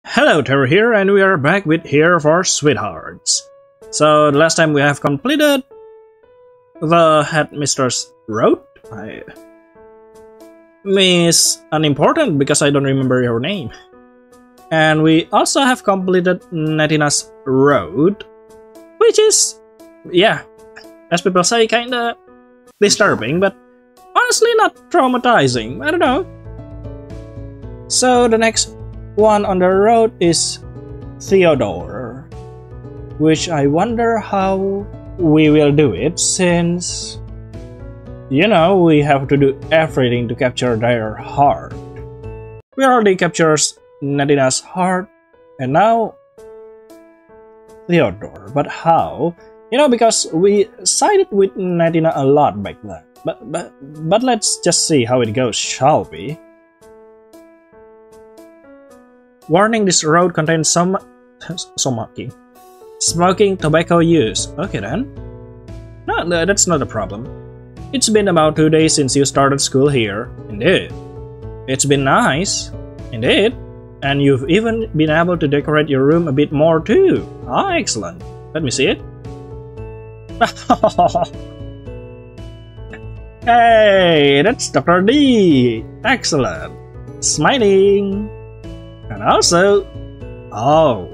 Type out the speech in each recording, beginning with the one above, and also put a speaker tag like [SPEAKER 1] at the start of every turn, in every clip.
[SPEAKER 1] Hello, Terror here, and we are back with Here for Sweethearts. So, the last time we have completed the Headmistress Road. I miss unimportant because I don't remember your name. And we also have completed Netina's Road, which is, yeah, as people say, kinda disturbing, but honestly not traumatizing. I don't know. So, the next one on the road is Theodore, which I wonder how we will do it, since you know we have to do everything to capture their heart. We already captured Nadina's heart, and now Theodore. But how? You know, because we sided with Nadina a lot back then. But let's just see how it goes, shall we? Warning: this road contains smoking tobacco use. Okay then. No, that's not a problem. It's been about 2 days since you started school here. Indeed. It's been nice. Indeed. And you've even been able to decorate your room a bit more too. Ah, excellent. Let me see it. Hey, that's Dr. D. Excellent. Smiling. And also, oh,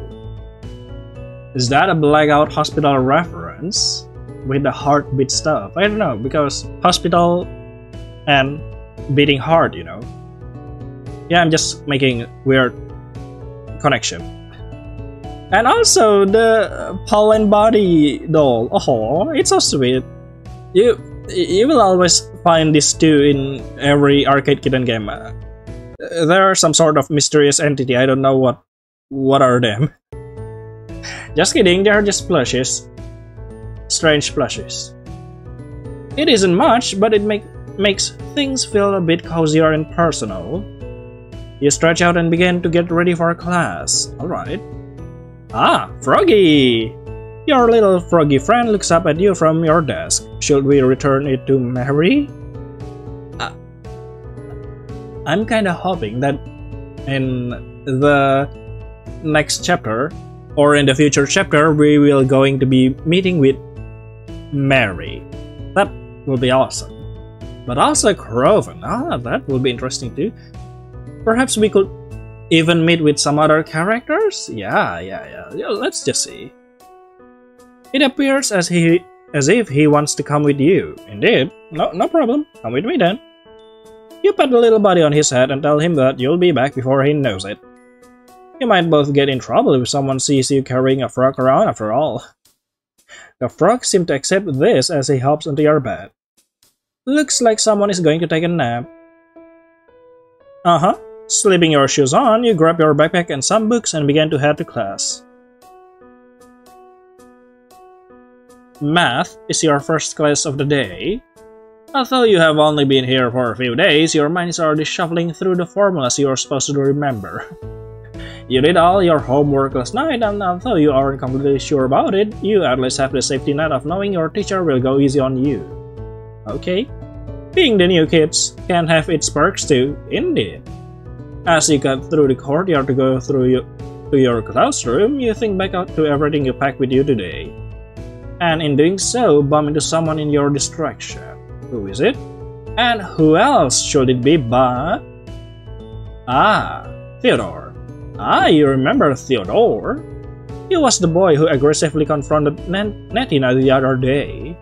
[SPEAKER 1] is that a Blackout Hospital reference with the heartbeat stuff? I don't know, because hospital and beating heart, you know. Yeah, I'm just making weird connection. And also the Paul and Buddy doll. Oh, it's so sweet. You will always find this too in every arcade kitten game. They're some sort of mysterious entity. I don't know what are them. Just kidding, they're just plushes. Strange plushes. It isn't much, but it makes things feel a bit cozier and personal. You stretch out and begin to get ready for class. Alright. Ah, Froggy! Your little froggy friend looks up at you from your desk. Should we return it to Mary? I'm kinda hoping that in the next chapter, or in the future chapter, we will going to be meeting with Mary. That will be awesome. But also Croven. Ah, that will be interesting too. Perhaps we could even meet with some other characters? Yeah, let's just see. It appears as if he wants to come with you. Indeed. No problem. Come with me then. You pat the little buddy on his head and tell him that you'll be back before he knows it. You might both get in trouble if someone sees you carrying a frog around after all. The frog seems to accept this as he hops onto your bed. Looks like someone is going to take a nap. Uh-huh. Slipping your shoes on, you grab your backpack and some books and begin to head to class. Math is your first class of the day. Although you have only been here for a few days, your mind is already shuffling through the formulas you are supposed to remember. You did all your homework last night, and although you aren't completely sure about it, you at least have the safety net of knowing your teacher will go easy on you. Okay? Being the new kids can have its perks too, indeed. As you cut through the courtyard to go to your classroom, you think back to everything you packed with you today. And in doing so, bump into someone in your distraction. Who is it? And who else should it be but... Ah, Theodore. Ah, you remember Theodore? He was the boy who aggressively confronted Netina the other day.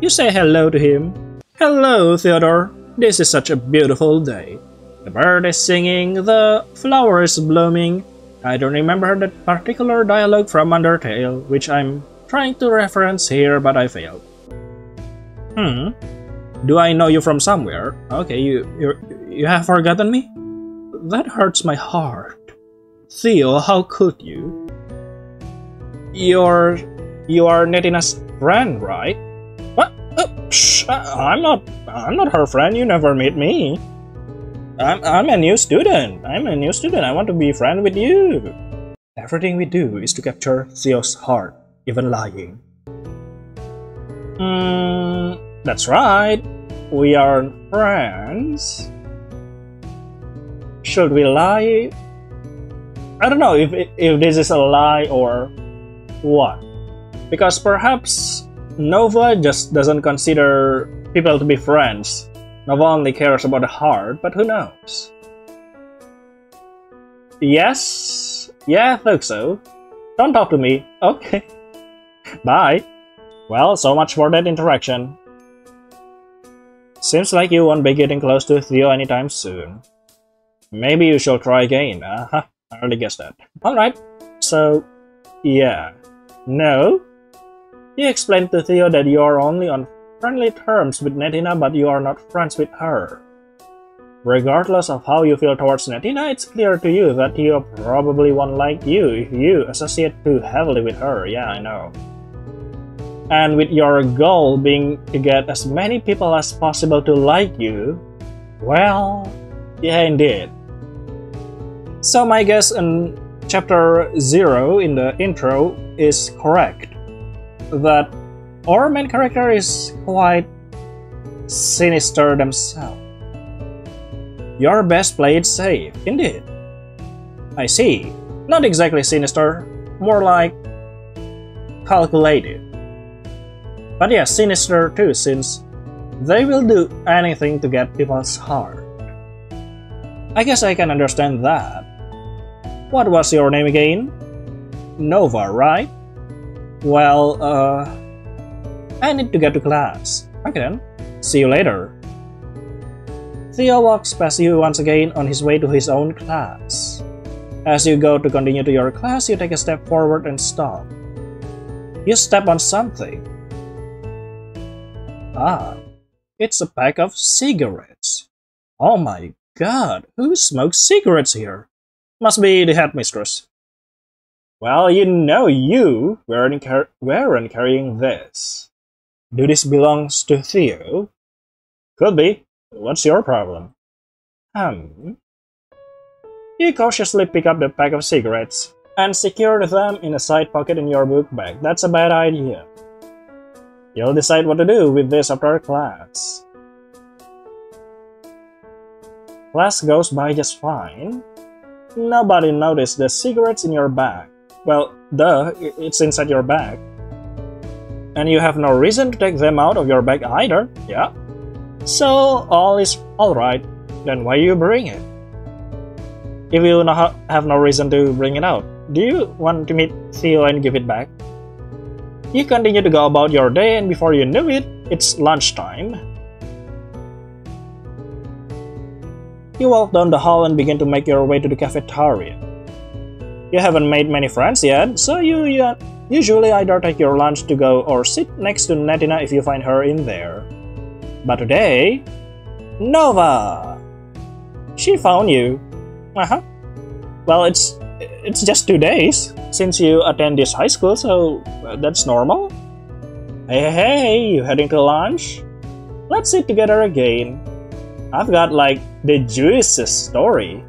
[SPEAKER 1] You say hello to him. Hello, Theodore. This is such a beautiful day. The bird is singing, the flower is blooming. I don't remember that particular dialogue from Undertale, which I'm trying to reference here, but I failed. Do I know you from somewhere? Okay, you have forgotten me? That hurts my heart. Theo, how could you? You are Netina's friend, right? What? I'm not her friend. You never met me. I'm a new student. I want to be friends with you. Everything we do is to capture Theo's heart, even lying. That's right. We are friends. Should we lie? I don't know if this is a lie or what. Because perhaps Nova just doesn't consider people to be friends. Nova only cares about the heart, but who knows? Yes? Yeah, I think so. Don't talk to me. Okay. Bye. Well, so much for that interaction. Seems like you won't be getting close to Theo anytime soon. Maybe you should try again. I already guessed that. Alright. So, yeah. No? You explained to Theo that you are only on friendly terms with Netina, but you are not friends with her. Regardless of how you feel towards Netina, it's clear to you that Theo probably won't like you if you associate too heavily with her. Yeah, I know. And with your goal being to get as many people as possible to like you, well, yeah, indeed. So my guess in chapter 0 in the intro is correct. That our main character is quite sinister themselves. Your best play it safe, indeed. I see. Not exactly sinister, more like calculated. But yeah, sinister too, since they will do anything to get people's heart. I guess I can understand that. What was your name again? Nova, right? Well, I need to get to class. Okay then, see you later. Theo walks past you once again on his way to his own class. As you go to continue to your class, you take a step forward and stop. You step on something. Ah, it's a pack of cigarettes. Oh my god, who smokes cigarettes here? Must be the headmistress. Well, you know you weren't carrying this. Do this belongs to Theo? Could be. What's your problem? You cautiously pick up the pack of cigarettes and secure them in a side pocket in your book bag. That's a bad idea. You'll decide what to do with this after class. Class goes by just fine. Nobody noticed the cigarettes in your bag. Well, duh, it's inside your bag. And you have no reason to take them out of your bag either, yeah? So, all is alright, then why you bring it? If you have no reason to bring it out, do you want to meet Theo and give it back? You continue to go about your day, and before you know it, it's lunchtime. You walk down the hall and begin to make your way to the cafeteria. You haven't made many friends yet, so you usually either take your lunch to go or sit next to Netina if you find her in there. But today, Nova! She found you. Well, it's just 2 days since you attend this high school, so that's normal. Hey, you heading to lunch? Let's sit together again. I've got like the juiciest story.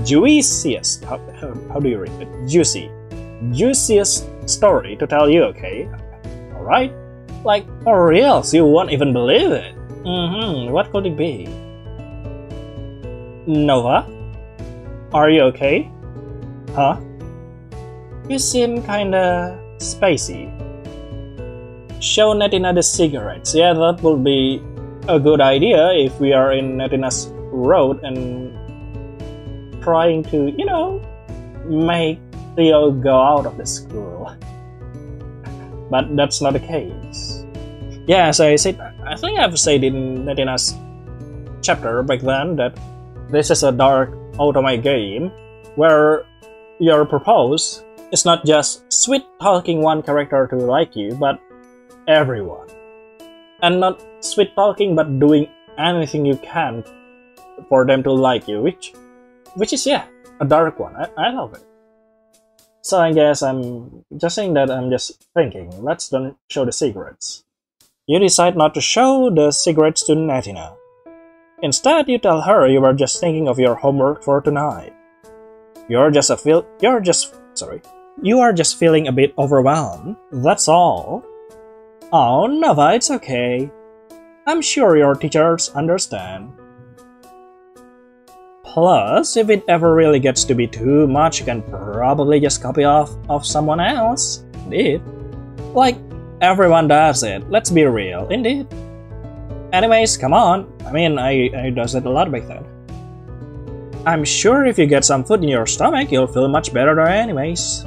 [SPEAKER 1] Juiciest. How do you read it? Juicy. Juiciest story to tell you, okay? Alright? Like, for reals, you won't even believe it. What could it be? Nova? Are you okay? Huh? You seem kinda spacey. Show Netina the cigarettes. Yeah, that would be a good idea if we are in Netina's road and trying to, you know, make Theo go out of the school. But that's not the case. Yeah, as I said, I think I've said in Netina's chapter back then that this is a dark automate game where your purpose is not just sweet talking one character to like you, but everyone. And not sweet talking, but doing anything you can for them to like you, which is, yeah, a dark one. I love it. So I guess I'm just saying that I'm just thinking, let's don't show the cigarettes. You decide not to show the cigarettes to Netina. Instead, you tell her you were just thinking of your homework for tonight. You are just feeling a bit overwhelmed, that's all. Oh, Nova, it's okay. I'm sure your teachers understand. Plus, if it ever really gets to be too much, you can probably just copy off of someone else. Indeed. Like, everyone does it, let's be real, indeed. Anyways, come on. I mean, I does it a lot back then. I'm sure if you get some food in your stomach, you'll feel much better there anyways.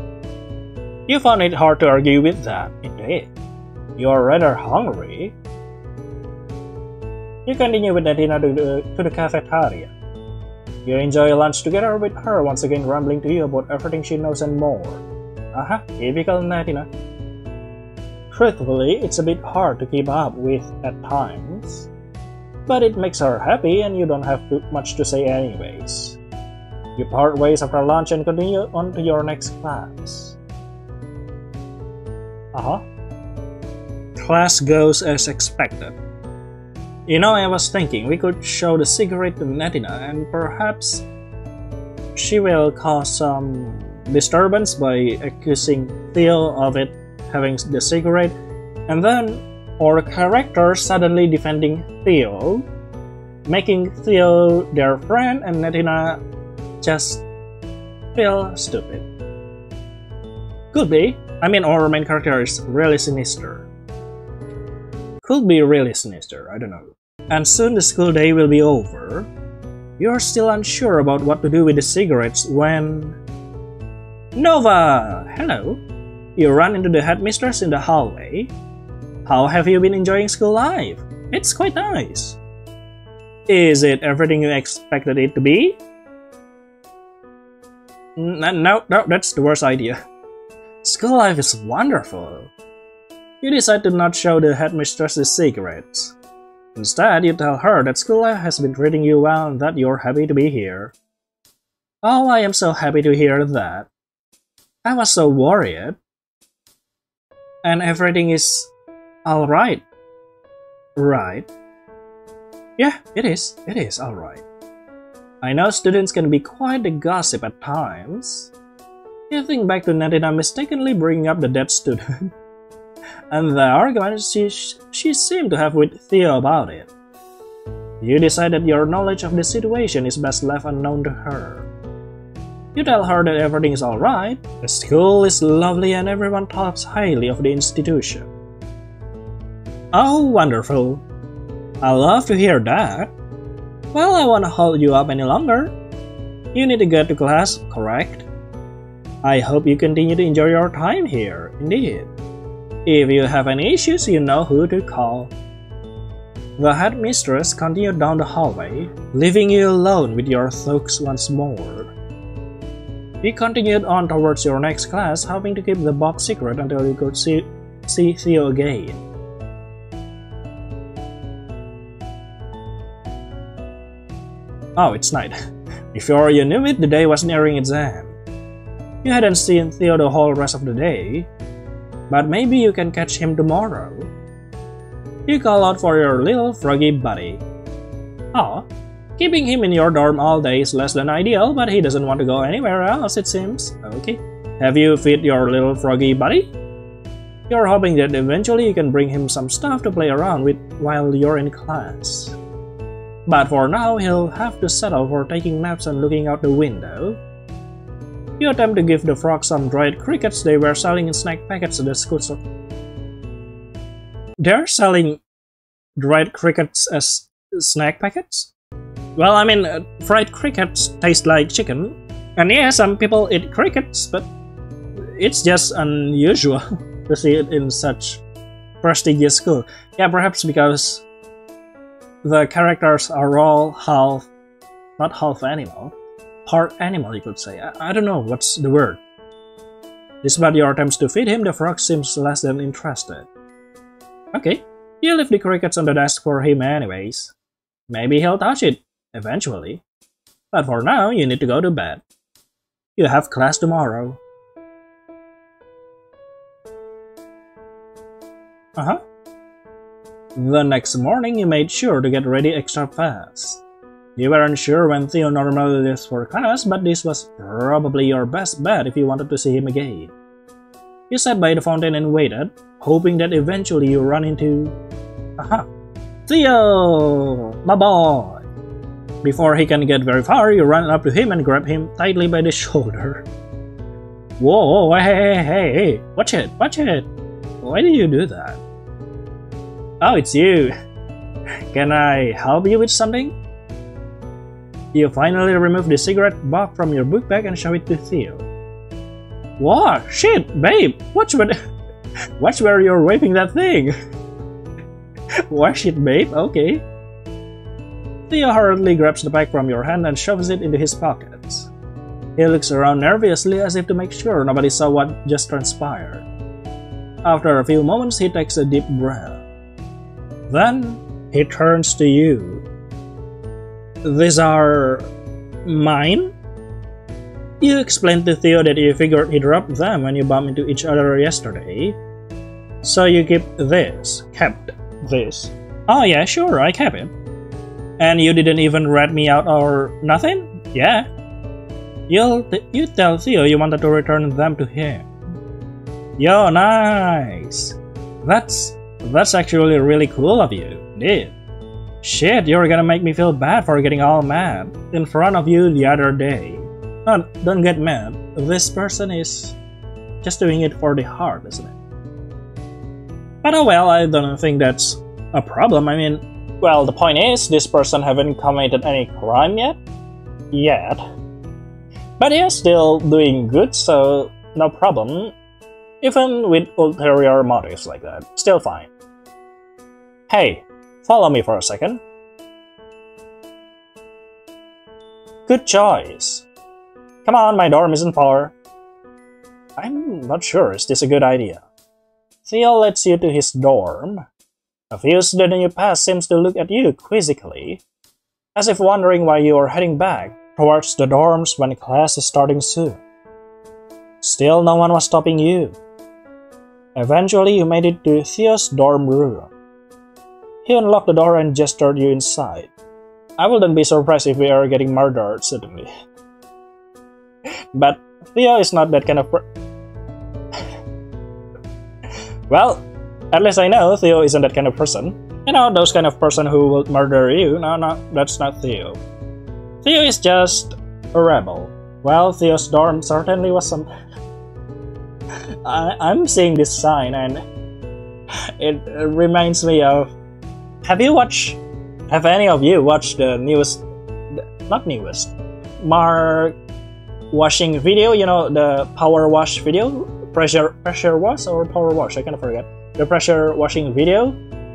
[SPEAKER 1] You found it hard to argue with that, indeed. You're rather hungry. You continue with Natina to the cafeteria. You enjoy lunch together with her, once again rambling to you about everything she knows and more. Typical Natina. Truthfully, it's a bit hard to keep up with at times. But it makes her happy and you don't have much to say anyways. You part ways after lunch and continue on to your next class. Class goes as expected. You know, I was thinking we could show the cigarette to Natina and perhaps she will cause some disturbance by accusing Theo of it having the cigarette, and then our character suddenly defending Theo, making Theo their friend and Natina just feel stupid. Could be. I mean, our main character is really sinister. Could be really sinister, I don't know. And soon the school day will be over. You're still unsure about what to do with the cigarettes when... Nova! Hello! You run into the headmistress in the hallway. How have you been enjoying school life? It's quite nice. Is it everything you expected it to be? No, that's the worst idea. School life is wonderful. You decide to not show the headmistress the cigarettes. Instead, you tell her that school life has been treating you well and that you're happy to be here. Oh, I am so happy to hear that. I was so worried. And everything is alright. Right. Yeah, it is alright. I know students can be quite the gossip at times. You think back to Natina mistakenly bringing up the dead student. And the argument she seemed to have with Theo about it. You decide that your knowledge of the situation is best left unknown to her. You tell her that everything is alright, the school is lovely and everyone talks highly of the institution. Oh, wonderful. I love to hear that. Well, I won't hold you up any longer. You need to get to class, correct? I hope you continue to enjoy your time here, indeed. If you have any issues, you know who to call. The headmistress continued down the hallway, leaving you alone with your thoughts once more. You continued on towards your next class, hoping to keep the box secret until you could see Theo again. Oh, it's night. Before you knew it, the day was nearing its end. You hadn't seen Theo the whole rest of the day, but maybe you can catch him tomorrow. You call out for your little froggy buddy. Oh, keeping him in your dorm all day is less than ideal, but he doesn't want to go anywhere else, it seems. Okay. Have you fed your little froggy buddy? You're hoping that eventually you can bring him some stuff to play around with while you're in class. But for now, he'll have to settle for taking naps and looking out the window. You attempt to give the frog some dried crickets they were selling in snack packets at the school store. They're selling dried crickets as snack packets? Well, I mean, fried crickets taste like chicken. And yeah, some people eat crickets, but it's just unusual to see it in such prestigious school. Yeah, perhaps because the characters are all not half animal, part animal, you could say. I don't know what's the word. Despite your attempts to feed him, the frog seems less than interested. Okay, you leave the crickets on the desk for him anyways. Maybe he'll touch it, eventually. But for now, you need to go to bed. You have class tomorrow. The next morning, you made sure to get ready extra fast. You weren't sure when Theo normally leaves for class, but this was probably your best bet if you wanted to see him again. You sat by the fountain and waited, hoping that eventually you run into... Theo! My boy! Before he can get very far, you run up to him and grab him tightly by the shoulder. Whoa, hey, watch it, watch it. Why did you do that? Oh, it's you. Can I help you with something? You finally remove the cigarette box from your book bag and show it to Theo. Whoa, shit, babe, watch where you're waving that thing. Watch it, babe, okay. Theo hurriedly grabs the bag from your hand and shoves it into his pockets. He looks around nervously as if to make sure nobody saw what just transpired. After a few moments, he takes a deep breath. Then, he turns to you. These are mine? You explained to Theo that you figured he dropped them when you bumped into each other yesterday. So you kept this. Oh yeah, sure, I kept it. And you didn't even rat me out or nothing? Yeah. You tell Theo you wanted to return them to him. Yo, nice. That's actually really cool of you, dude. Shit, you're gonna make me feel bad for getting all mad in front of you the other day. No, don't get mad. This person is just doing it for the heart, isn't it? But oh well, I don't think that's a problem. I mean, well, the point is, this person haven't committed any crime yet. But he's still doing good, so no problem. Even with ulterior motives like that, still fine. Hey, follow me for a second. Good choice. Come on, my dorm isn't far. I'm not sure, is this a good idea? Theo lets you to his dorm. A few students you pass seems to look at you quizzically, as if wondering why you are heading back towards the dorms when class is starting soon. Still, no one was stopping you. Eventually, you made it to Theo's dorm room. He unlocked the door and gestured you inside. I wouldn't be surprised if we are getting murdered suddenly. But Theo is not that kind of Well, at least I know Theo isn't that kind of person. You know, those kind of person who will murder you. No, that's not Theo. Theo is just a rebel. Well, Theo's dorm certainly was some... I'm seeing this sign and it reminds me of... Have any of you watched the Mark washing video? You know, the power wash video? Pressure wash or power wash? I kind of forget. The pressure washing video,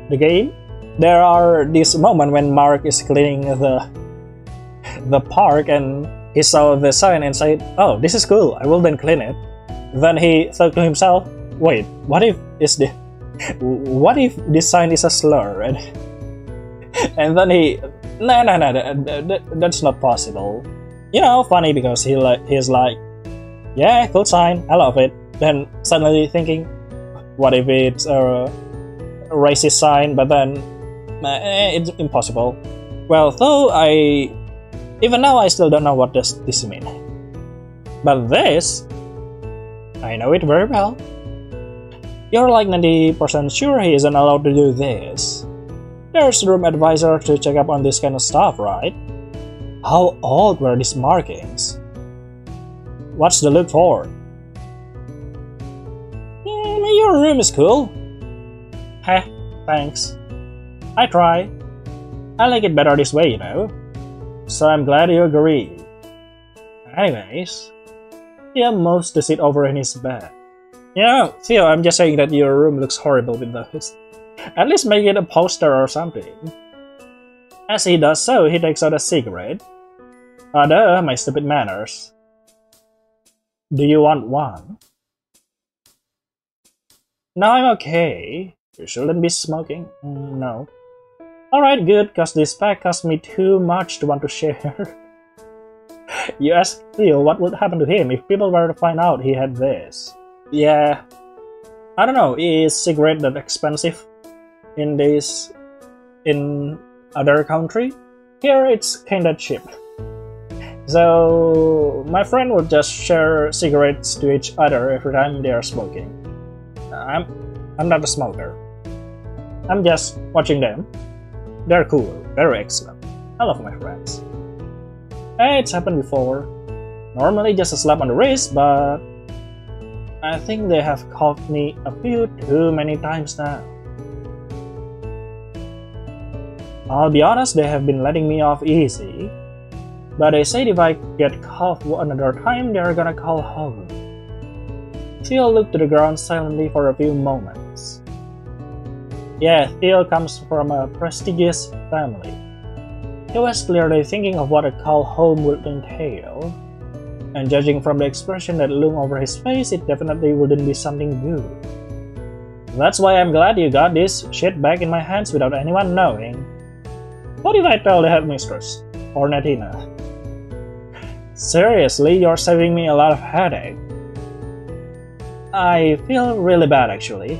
[SPEAKER 1] the game. There are this moment when Mark is cleaning the park and he saw the sign and said, "Oh, this is cool. I will then clean it." Then he thought to himself, "Wait, what if this sign is a slur?" And then he, no, that's not possible. You know, funny because he's like, "Yeah, cool sign. I love it." Then suddenly thinking, what if it's a racist sign? But then it's impossible. Well, though even now I still don't know what this means. But this, I know it very well. You're like 90% sure he isn't allowed to do this. There's room advisor to check up on this kind of stuff, right? How old were these markings? What's the look for? Your room is cool. Heh, thanks. I try. I like it better this way, you know. So I'm glad you agree. Anyways, Theo moves to sit over in his bed. You know, Theo, I'm just saying that your room looks horrible with those. At least make it a poster or something. As he does so, he takes out a cigarette. Duh, my stupid manners. Do you want one? No, I'm okay. You shouldn't be smoking. No. Alright, good, cause this pack cost me too much to want to share. You ask Theo what would happen to him if people were to find out he had this. Yeah. I don't know, is cigarette that expensive in other country? Here it's kinda cheap. So my friend would just share cigarettes to each other every time they are smoking. I'm not a smoker. I'm just watching them. They're cool, very excellent. I love my friends. Hey, it's happened before. Normally just a slap on the wrist, but I think they have caught me a few too many times now. I'll be honest, they have been letting me off easy, but they said if I get caught another time, they're gonna call home. Theo looked to the ground silently for a few moments. Yeah, Theo comes from a prestigious family. He was clearly thinking of what a call home would entail, and judging from the expression that loomed over his face, it definitely wouldn't be something good. That's why I'm glad you got this shit back in my hands without anyone knowing. What did I tell the headmistress? Or Natina? Seriously, you're saving me a lot of headache. I feel really bad actually.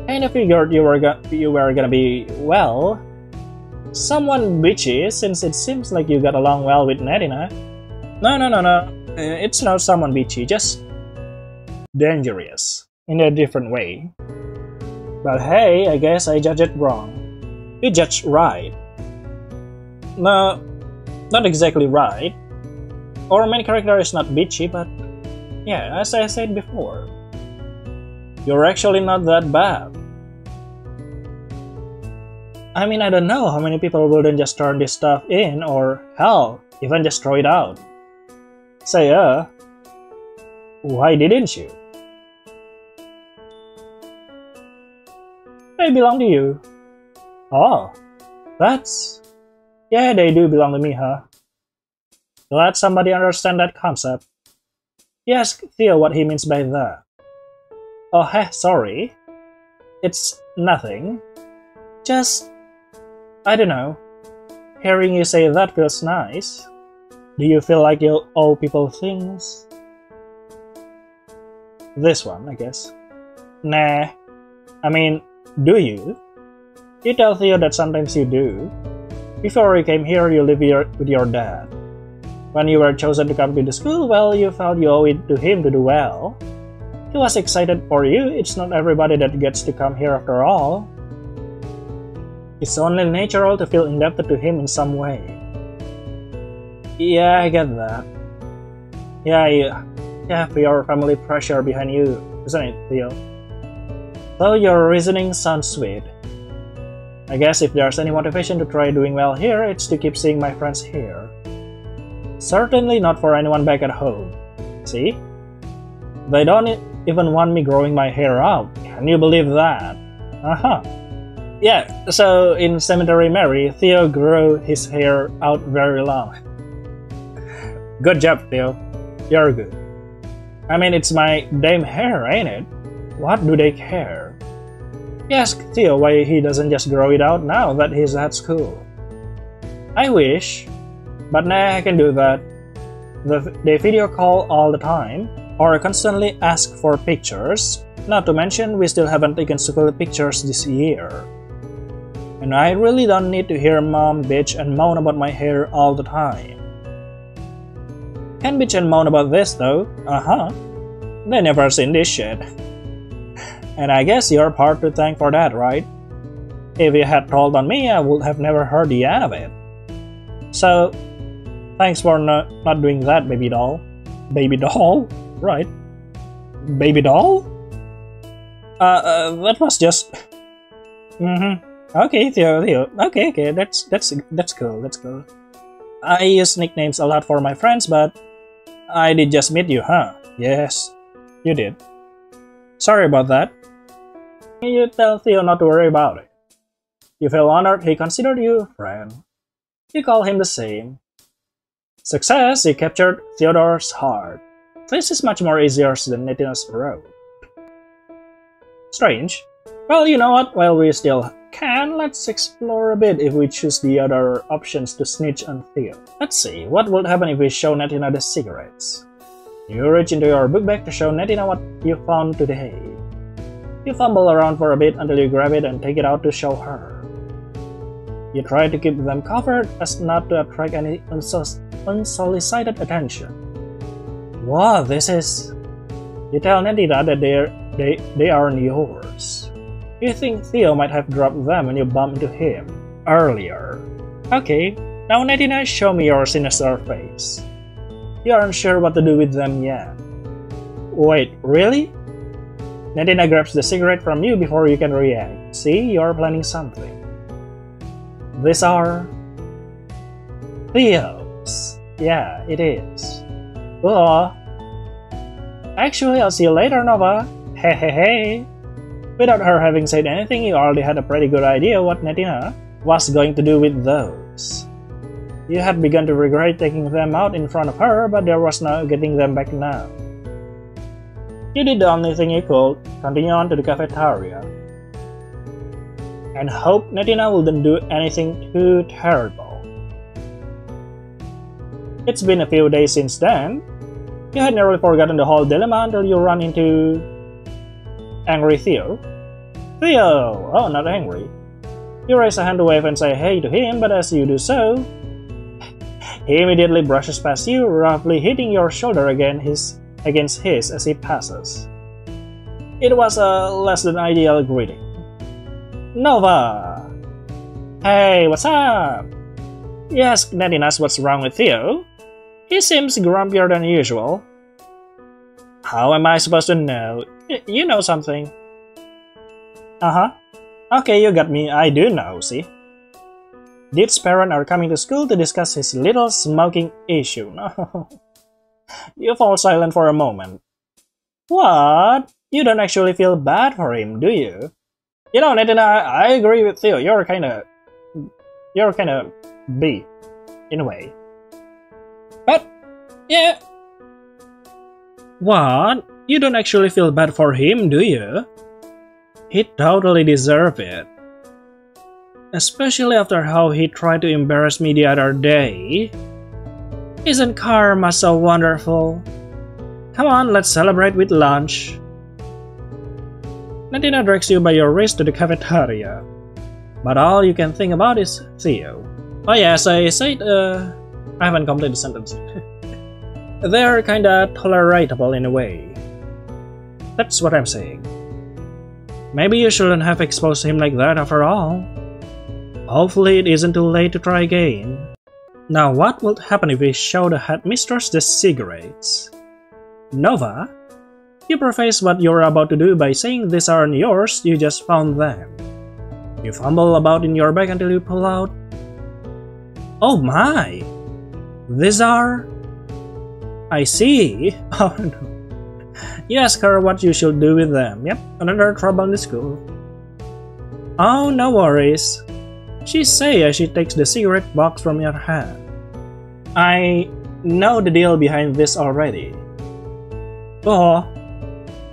[SPEAKER 1] Kinda figured you were gonna be, well, someone bitchy, since it seems like you got along well with Natina. No. It's not someone bitchy, just dangerous in a different way. But hey, I guess I judged it wrong. You judged right. No, not exactly right. Our main character is not bitchy, but yeah, as I said before, you're actually not that bad. I mean, I don't know how many people wouldn't just turn this stuff in, or hell, even just throw it out. Say, why didn't you? They belong to you. Oh, that's... yeah, they do belong to me, huh? Glad somebody understands that concept. You ask Theo what he means by that. Oh, heh, sorry. It's nothing. Just... I don't know. Hearing you say that feels nice. Do you feel like you owe people things? This one, I guess. Nah. I mean, do you? You tell Theo that sometimes you do. Before you came here, you lived here with your dad. When you were chosen to come to the school, well, you felt you owe it to him to do well. He was excited for you. It's not everybody that gets to come here after all. It's only natural to feel indebted to him in some way. Yeah, I get that. Yeah, you have your family pressure behind you, isn't it, Theo? Though your reasoning sounds sweet. I guess if there's any motivation to try doing well here, it's to keep seeing my friends here. Certainly not for anyone back at home. See? They don't even want me growing my hair out. Can you believe that? Yeah, so in Cemetery Mary, Theo grew his hair out very long. Good job, Theo. You're good. I mean, it's my damn hair, ain't it? What do they care? Ask Theo why he doesn't just grow it out now that he's at school. I wish, but nah, I can do that. They video call all the time, or constantly ask for pictures. Not to mention, we still haven't taken school pictures this year. And I really don't need to hear mom bitch and moan about my hair all the time. Can bitch and moan about this though, They never seen this shit. And I guess you're part to thank for that, right? If you had told on me, I would have never heard the end of it. So, thanks for not doing that, baby doll. Baby doll? Right. Baby doll? That was just... Okay, Theo. Okay, that's cool. I use nicknames a lot for my friends, but I did just meet you, huh? Yes, you did. Sorry about that. You tell Theo not to worry about it. You feel honored he considered you a friend. You call him the same. Success, he captured Theodore's heart. This is much more easier than Natina's road. Strange. Well, you know what? While we still can, let's explore a bit if we choose the other options to snitch on Theo. Let's see, what would happen if we show Natina the cigarettes? You reach into your book bag to show Natina what you found today. You fumble around for a bit until you grab it and take it out to show her. You try to keep them covered as not to attract any unsolicited attention. Wow, this is... You tell Natina that they aren't yours. You think Theo might have dropped them when you bumped into him earlier. Okay, Now Netina, show me your sinister face. You aren't sure what to do with them yet. Wait, really? Netina grabs the cigarette from you before you can react. See, you're planning something. These are... Theo's. Yeah, it is. Oh. Actually, I'll see you later, Nova. Hey, hey, hey. Without her having said anything, you already had a pretty good idea what Netina was going to do with those. You had begun to regret taking them out in front of her, but there was no getting them back now. You did the only thing you could, continue on to the cafeteria, and hope Netina wouldn't do anything too terrible. It's been a few days since then. You had nearly forgotten the whole dilemma until you run into angry Theo. Theo! Oh, not angry. You raise a hand to wave and say hey to him, but as you do so, he immediately brushes past you, roughly hitting your shoulder against his as he passes. It was a less than ideal greeting. Nova! Hey, what's up? You ask Netina what's wrong with Theo. He seems grumpier than usual. How am I supposed to know? You know something. Uh-huh. Okay, you got me. I do know, see? Deep's parents are coming to school to discuss his little smoking issue. No. You fall silent for a moment. What? You don't actually feel bad for him, do you? You know, Netina, I agree with Theo. You're kinda B, in a way. But, yeah. What? You don't actually feel bad for him, do you? He totally deserves it. Especially after how he tried to embarrass me the other day. Isn't karma so wonderful? Come on, let's celebrate with lunch. Netina drags you by your wrist to the cafeteria. But all you can think about is Theo. Oh yes, I said, I haven't completed the sentence. They're kinda tolerable in a way. That's what I'm saying. Maybe you shouldn't have exposed him like that after all. Hopefully it isn't too late to try again. Now what would happen if we show the headmistress the cigarettes? Nova, you preface what you're about to do by saying these aren't yours, you just found them. You fumble about in your bag until you pull out. Oh my! These are... I see. Oh no. You ask her what you should do with them. Yep, another trouble in the school. Oh, no worries. She says as she takes the cigarette box from your hand. I know the deal behind this already. Oh,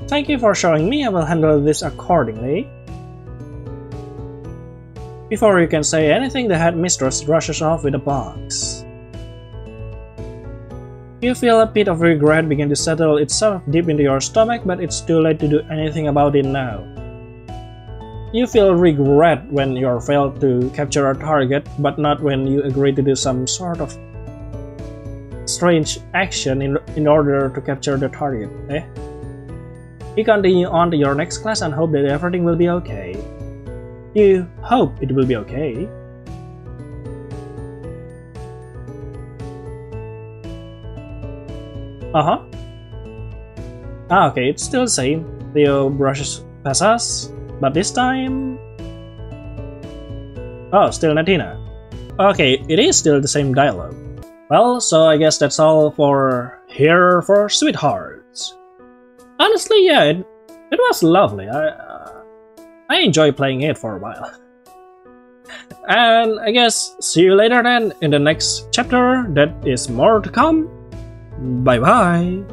[SPEAKER 1] thank you for showing me. I will handle this accordingly. Before you can say anything, the headmistress rushes off with a box. You feel a bit of regret begin to settle itself deep into your stomach, but it's too late to do anything about it now. You feel regret when you failed to capture a target, but not when you agree to do some sort of strange action in order to capture the target, eh? You continue on to your next class and hope that everything will be okay. You hope it will be okay. Uh-huh. Ah, okay, it's still the same. Theo brushes past us, but this time... Oh, still Netina. Okay, it is still the same dialogue. Well, so I guess that's all for Here for Sweethearts. Honestly, yeah, it was lovely. I enjoy playing it for a while. And I guess see you later then in the next chapter. That is more to come. Bye bye.